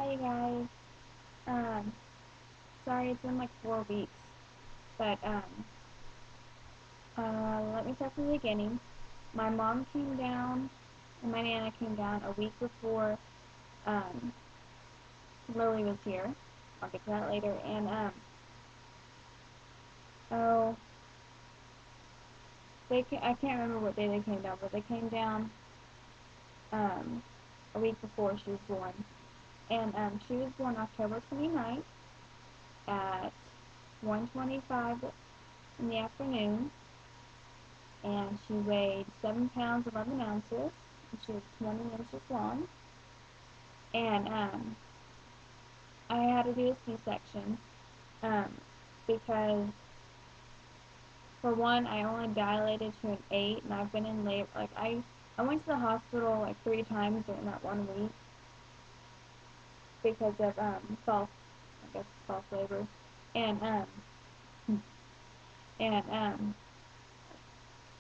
Hi guys. Um, Sorry it's been like 4 weeks, but let me start from the beginning. My mom came down, and my nana came down a week before um, Lily was here. I'll get to that later. And oh, I can't remember what day they came down, but they came down um, a week before she was born, and she was born October 29th at 1:25 in the afternoon. And she weighed 7 pounds 11 ounces, and she was 20 inches long. And I had to do a C-section um, because, for one, I only dilated to an 8, and I've been in labor. Like, I went to the hospital like 3 times during that 1 week because of false labor. And, and,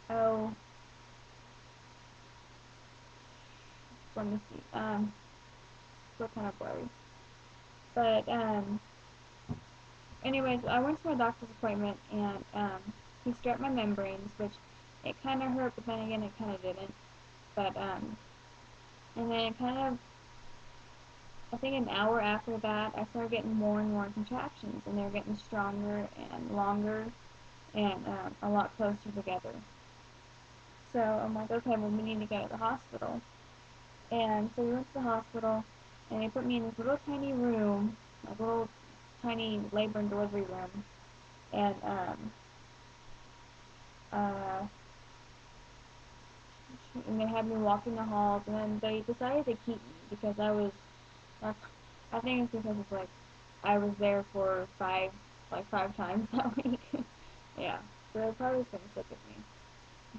oh, let me see. Still kind of blurry. But, anyways, I went to my doctor's appointment and he stripped my membranes, which it kind of hurt, but then again it kind of didn't. But and then it kind of, I think an hour after that, I started getting more and more contractions, and they were getting stronger and longer and a lot closer together. So I'm like, okay, well we need to go to the hospital. And so we went to the hospital, and they put me in this little tiny room, like a little tiny labor and delivery room, and uh, and they had me walking the halls, and then they decided to keep me because uh, I think it's because it's like, I was there for like 5 times that week. Yeah, so they're probably just getting sick of me,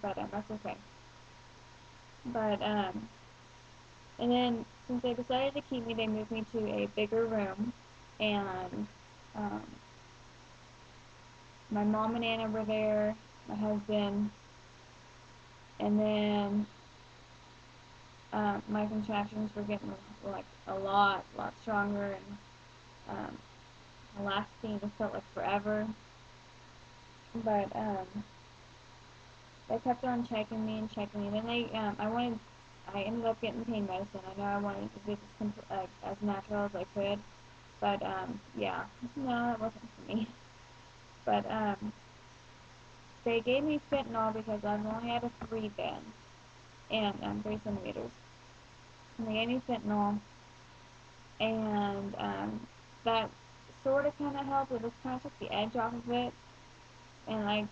but that's okay. But, and then since they decided to keep me, they moved me to a bigger room, and, um, my mom and Anna were there, my husband, and then, my contractions were getting like a lot stronger, and lasting. It felt like forever. But they kept on checking me and checking me. Then I ended up getting pain medicine. I know I wanted to do this as natural as I could, but yeah, no, it wasn't for me. But they gave me fentanyl because I've only had a 3 then, and 3 centimeters. And they gave me fentanyl, and that sort of kind of helped. It just kind of took the edge off of it, and I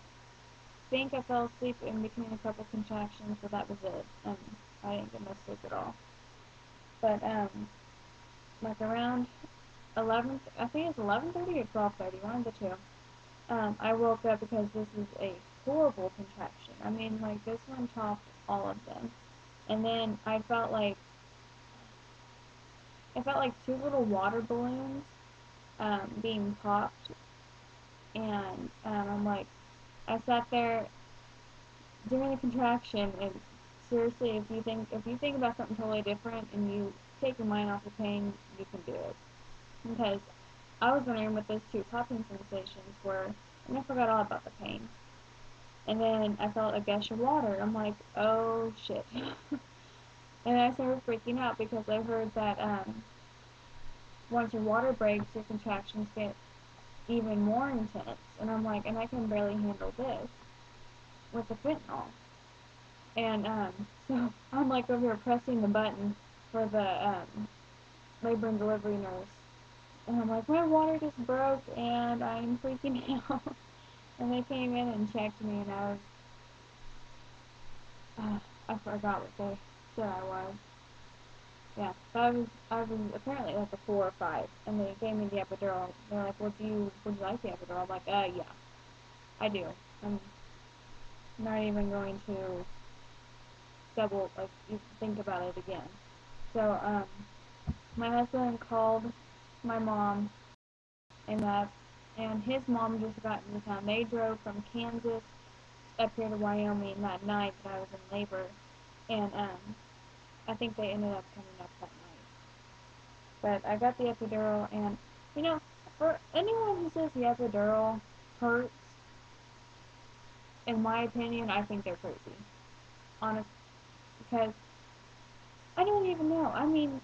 think I fell asleep in between a couple contractions, but that was it. I didn't get much sleep at all. But like around 11, I think it's 11:30 or 12:30, one of the two. I woke up because this was a horrible contraction. I mean, like this one topped all of them. And then I felt like two little water balloons being popped, and I'm like, I sat there during the contraction, and seriously, if you think about something totally different and you take your mind off the pain, you can do it. Because I was wondering what those two popping sensations were, and I forgot all about the pain. And then I felt a gush of water. I'm like, oh shit. And I started freaking out because I heard that once your water breaks, your contractions get even more intense. And I'm like, and I can barely handle this with the fentanyl. And so I'm like over here pressing the button for the labor and delivery nurse. And I'm like, my water just broke and I'm freaking out. And they came in and checked me, and I forgot what they said I was. Yeah, but I was apparently like a 4 or 5, and they gave me the epidural. They're like, would you like the epidural? I'm like, yeah, I do. I'm not even going to think about it again. So, my husband called my mom, and his mom just got into town. They drove from Kansas up here to Wyoming that night that I was in labor, and I think they ended up coming up that night. But I got the epidural, and you know, for anyone who says the epidural hurts, in my opinion, I think they're crazy. Honest, because I don't even know. I mean,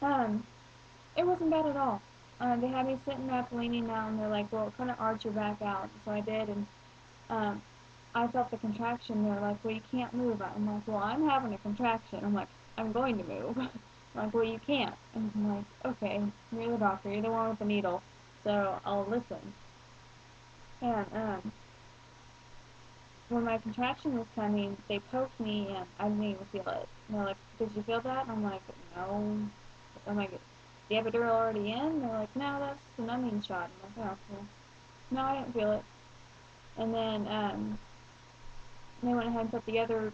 um, it wasn't bad at all. They had me sitting up, leaning out, and they're like, "Well, kind of arch your back out." So I did, and um, I felt the contraction. They're like, "Well, you can't move." I'm like, "Well, I'm having a contraction." I'm like, "I'm going to move." I'm like, "Well, you can't." And I'm like, "Okay, you're the doctor. You're the one with the needle, so I'll listen." And when my contraction was coming, they poked me, and I didn't even feel it. And they're like, "Did you feel that?" And I'm like, "No." I'm like, "The epidural already in?" They're like, "No, that's the numbing shot." I'm like, "Oh, well, no, I didn't feel it." And then they went ahead and put the other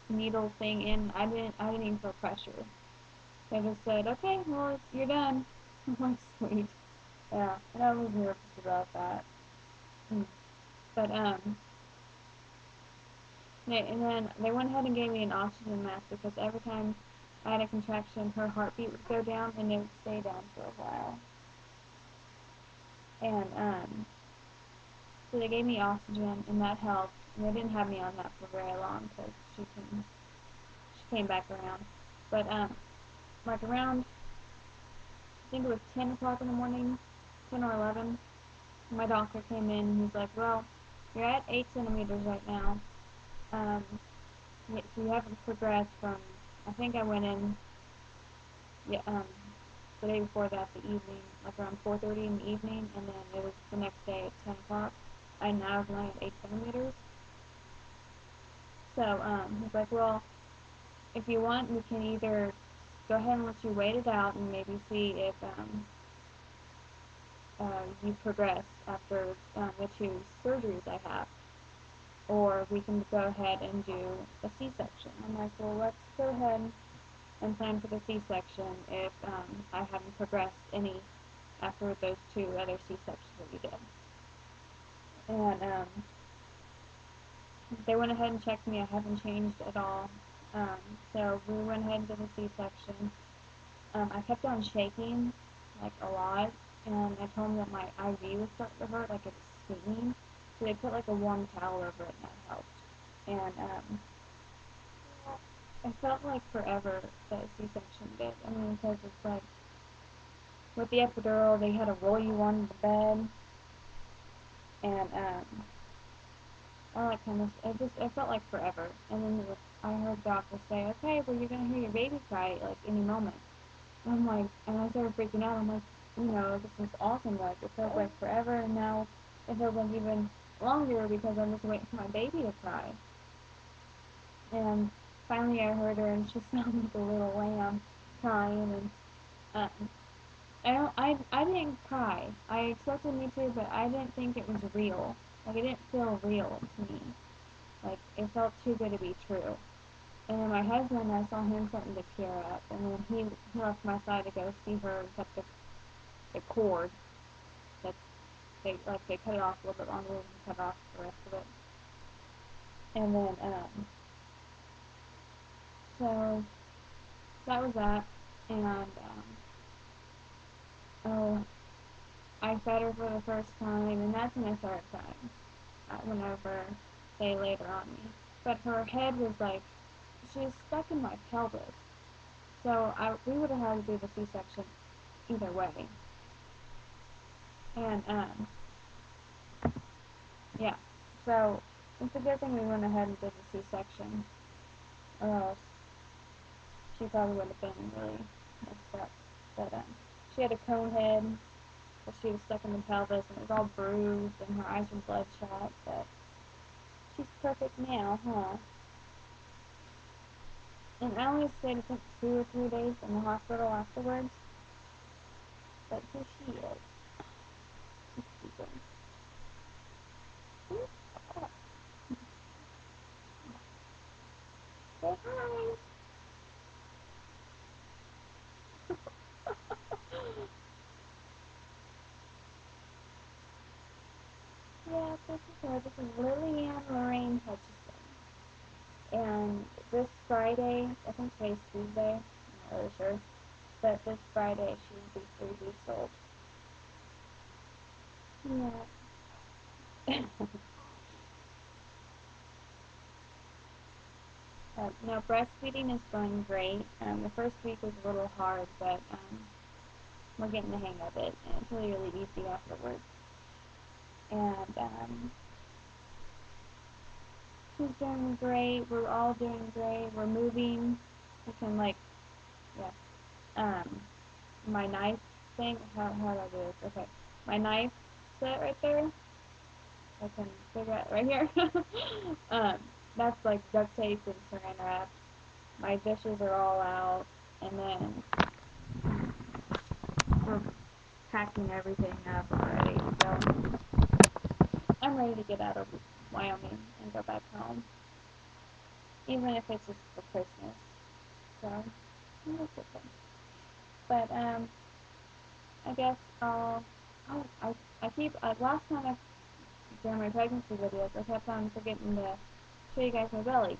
needle thing in. I didn't even feel pressure. They just said, "Okay, well, you're done." I'm like, "Sweet." Yeah, and I was nervous about that. Mm. But and then they went ahead and gave me an oxygen mask because every time I had a contraction, her heartbeat would go down and it would stay down for a while. And so they gave me oxygen, and that helped. And they didn't have me on that for very long because she came back around. But like around, I think it was 10 o'clock in the morning, 10 or 11. My doctor came in and he's like, "Well, you're at 8 centimeters right now. Um, so you haven't progressed from." I think I went in, yeah, the day before that, the evening, like around 4:30 in the evening, and then it was the next day at 10 o'clock. I now was only at 8 centimeters. So he's like, "Well, if you want, we can either go ahead and let you wait it out and maybe see if you progress after the two surgeries I have, or we can go ahead and do a C-section." I'm like, "Well, let's go ahead and plan for the C-section if I haven't progressed any after those two other C-sections that we did." And they went ahead and checked me. I haven't changed at all. Um, so we went ahead and did the C-section. I kept on shaking like a lot, and I told them that my IV was starting to hurt, like it was stinging. So they put like a warm towel over it, and that helped. And it felt like forever that C-section did. I mean, because it's like with the epidural, they had to roll you onto the bed, and all that kind of stuff. It felt like forever. And then I heard doctors say, "Okay, well, you're gonna hear your baby cry like any moment." And I'm like, and I started freaking out. I'm like, this is awesome. Like it feels like forever, and now it feels like even longer because I'm just waiting for my baby to cry. And finally, I heard her, and she sounded like a little lamb crying. And I didn't cry. I expected me to, but I didn't think it was real. Like it didn't feel real to me. Like it felt too good to be true. And then my husband, I saw him starting to tear up, and then he left my side to go see her and cut the cord. That they cut it off a little bit longer and cut off the rest of it. And then so that was that. And oh, I fed her for the first time, and that's when I started crying. Whenever they laid her on me, but her head was like she was stuck in my pelvis. So we would have had to do the C-section either way. And yeah, so it's a good thing we went ahead and did the C-section, or else she probably would have been really messed up. But she had a cone head, but she was stuck in the pelvis, and it was all bruised, and her eyes were bloodshot. But she's perfect now, huh? And I only stayed, I think, 2 or 3 days in the hospital afterwards. But here she is. She's sleeping. Say hi. Yeah, this is her. This is Lillian Lorraine Hutchison. And this Friday, I think today's Tuesday, I'm not really sure. But this Friday she will be 3 weeks old. Yeah. No, breastfeeding is going great. The first week was a little hard, but we're getting the hang of it, and it's really, really easy afterwards. And she's doing great. We're all doing great. We're moving. We can yeah. Um, my knife thing. How do I do this? Okay, my knife set right there. I can figure out right here. um, that's like duct tape and saran wrap. My dishes are all out, and then we're packing everything up already. So I'm ready to get out of Wyoming and go back home, even if it's just for Christmas. So that's okay. But I guess I'll. Oh, I keep last time during my pregnancy videos I kept on forgetting to show you guys my belly.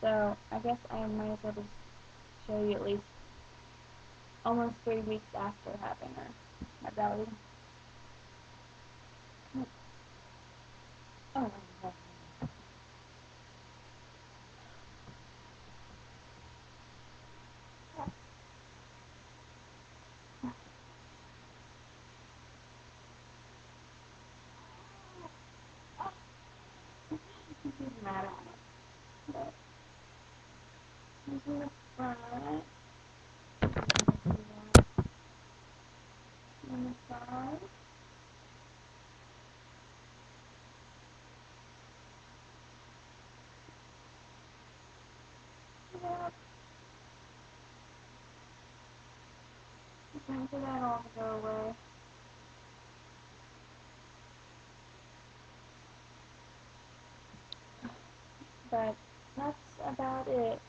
So I guess I might as well just show you at least almost 3 weeks after having her, my belly. Oh, no. She's mad at me. But here's the front. On the side. Yeah. Time for that all to go away. But that's about it.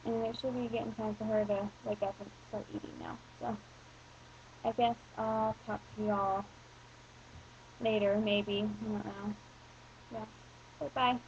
And it should be getting time for her to wake up and start eating now. So I guess I'll talk to y'all later, maybe. I don't know. Yeah. Bye bye.